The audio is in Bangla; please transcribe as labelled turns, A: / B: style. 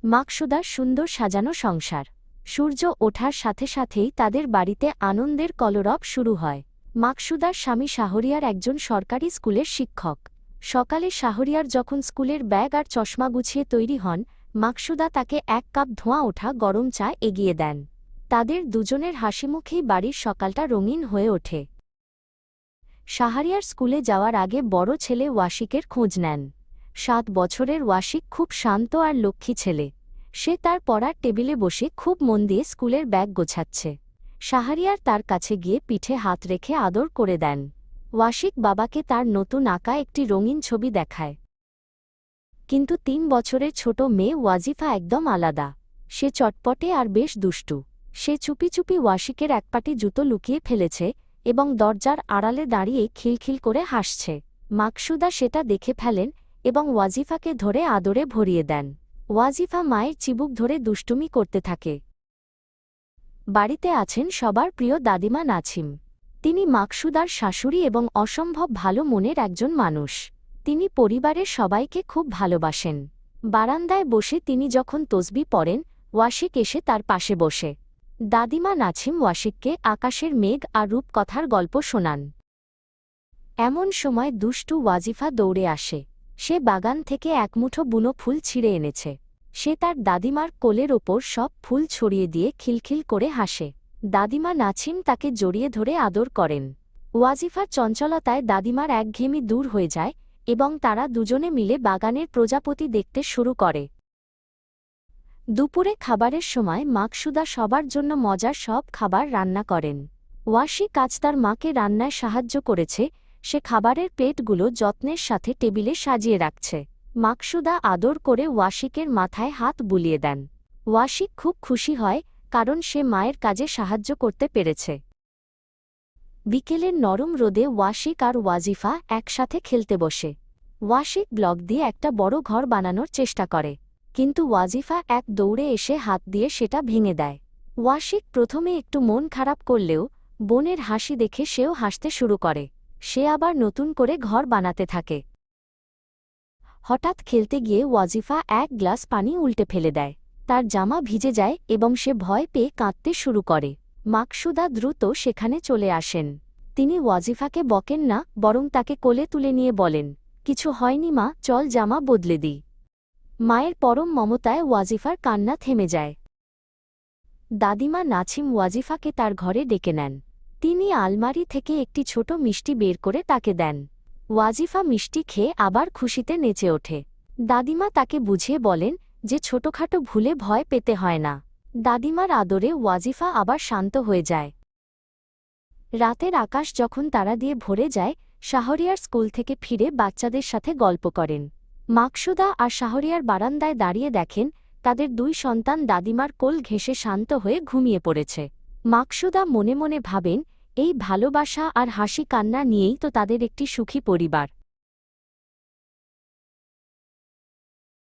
A: মাকসুদার সুন্দর সাজানো সংসার। সূর্য ওঠার সাথে সাথেই তাদের বাড়িতে আনন্দের কলরব শুরু হয়। মাকসুদার স্বামী শাহরিয়ার একজন সরকারি স্কুলের শিক্ষক। সকালে শাহরিয়ার যখন স্কুলের ব্যাগ আর চশমা গুছিয়ে তৈরি হন, মাকসুদা তাকে 1 কাপ ধোঁয়া ওঠা গরম চা এগিয়ে দেন। তাদের দুজনের হাসিমুখেই বাড়ির সকালটা রঙিন হয়ে ওঠে। শাহরিয়ার স্কুলে যাওয়ার আগে বড় ছেলে ওয়াশিকের খোঁজ নেন। 7 বছরের ওয়াশিক খুব শান্ত আর লক্ষ্মী ছেলে। সে তার পড়ার টেবিলে বসে খুব মন দিয়ে স্কুলের ব্যাগ গোছাচ্ছে। শাহরিয়ার তার কাছে গিয়ে পিঠে হাত রেখে আদর করে দেন। ওয়াশিক বাবাকে তার নতুন আঁকা একটি রঙিন ছবি দেখায়। কিন্তু 3 বছরের ছোট মেয়ে ওয়াজিফা একদম আলাদা। সে চটপটে আর বেশ দুষ্টু। সে চুপি চুপি ওয়াশিকের এক পাটি জুতো লুকিয়ে ফেলেছে এবং দরজার আড়ালে দাঁড়িয়ে খিলখিল করে হাসছে। মাকসুদা সেটা দেখে ফেলেন এবং ওয়াজিফাকে ধরে আদরে ভরিয়ে দেন। ওয়াজিফা মায়ের চিবুক ধরে দুষ্টুমি করতে থাকে। বাড়িতে আছেন সবার প্রিয় দাদিমা নাছিম। তিনি মাকসুদার শাশুড়ি এবং অসম্ভব ভালো মনের একজন মানুষ। তিনি পরিবারের সবাইকে খুব ভালোবাসেন। বারান্দায় বসে তিনি যখন তসবিহ পড়েন, ওয়াশিক এসে তার পাশে বসে। দাদিমা নাছিম ওয়াশিককে আকাশের মেঘ আর রূপকথার গল্প শোনান। এমন সময় দুষ্টু ওয়াজিফা দৌড়ে আসে। সে বাগান থেকে এক মুঠো বুনো ফুল ছিঁড়ে এনেছে। সে তার দাদিমার কোলের ওপর সব ফুল ছড়িয়ে দিয়ে খিলখিল করে হাসে। দাদিমা নাছিম তাকে জড়িয়ে ধরে আদর করেন। ওয়াজিফার চঞ্চলতায় দাদিমার একঘেয়েমি দূর হয়ে যায় এবং তারা দুজনে মিলে বাগানের প্রজাপতি দেখতে শুরু করে। দুপুরে খাবারের সময় মাকসুদা সবার জন্য মজার সব খাবার রান্না করেন। ওয়াশিক আজ তার মাকে রান্নায় সাহায্য করেছে। সে খাবারের প্লেটগুলো যত্নের সাথে টেবিলে সাজিয়ে রাখছে। মাকসুদা আদর করে ওয়াশিকের মাথায় হাত বুলিয়ে দেন। ওয়াশিক খুব খুশি হয়, কারণ সে মায়ের কাজে সাহায্য করতে পেরেছে। বিকেলের নরম রোদে ওয়াশিক আর ওয়াজিফা একসাথে খেলতে বসে। ওয়াশিক ব্লক দিয়ে একটা বড় ঘর বানানোর চেষ্টা করে, কিন্তু ওয়াজিফা এক দৌড়ে এসে হাত দিয়ে সেটা ভেঙে দেয়। ওয়াশিক প্রথমে একটু মন খারাপ করলেও বোনের হাসি দেখে সেও হাসতে শুরু করে। সে আবার নতুন করে ঘর বানাতে থাকে। হঠাৎ খেলতে গিয়ে ওয়াজিফা এক গ্লাস পানি উল্টে ফেলে দেয়। তার জামা ভিজে যায় এবং সে ভয় পেয়ে কাঁদতে শুরু করে। মাকসুদা দ্রুত সেখানে চলে আসেন। তিনি ওয়াজিফাকে বকেন না, বরং তাকে কোলে তুলে নিয়ে বলেন, কিছু হয়নি মা, চল জামা বদলে দিই। মায়ের পরম মমতায় ওয়াজিফার কান্না থেমে যায়। দাদিমা নাছিম ওয়াজিফাকে তার ঘরে ডেকে নেন। তিনি আলমারি থেকে একটি ছোট মিষ্টি বের করে তাকে দেন। ওয়াজিফা মিষ্টি খেয়ে আবার খুশিতে নেচে ওঠে। দাদিমা তাকে বুঝিয়ে বলেন যে ছোটখাটো ভুলে ভয় পেতে হয় না। দাদিমার আদরে ওয়াজিফা আবার শান্ত হয়ে যায়। রাতের আকাশ যখন তারা দিয়ে ভরে যায়, শাহরিয়ার স্কুল থেকে ফিরে বাচ্চাদের সাথে গল্প করেন। মাকসুদা আর শাহরিয়ার বারান্দায় দাঁড়িয়ে দেখেন তাদের 2 সন্তান দাদিমার কোল ঘেঁষে শান্ত হয়ে ঘুমিয়ে পড়েছে। মাকসুদা মনে মনে ভাবেন, এই ভালোবাসা আর হাসি কান্না নিয়েই তো তাদের একটি সুখী পরিবার।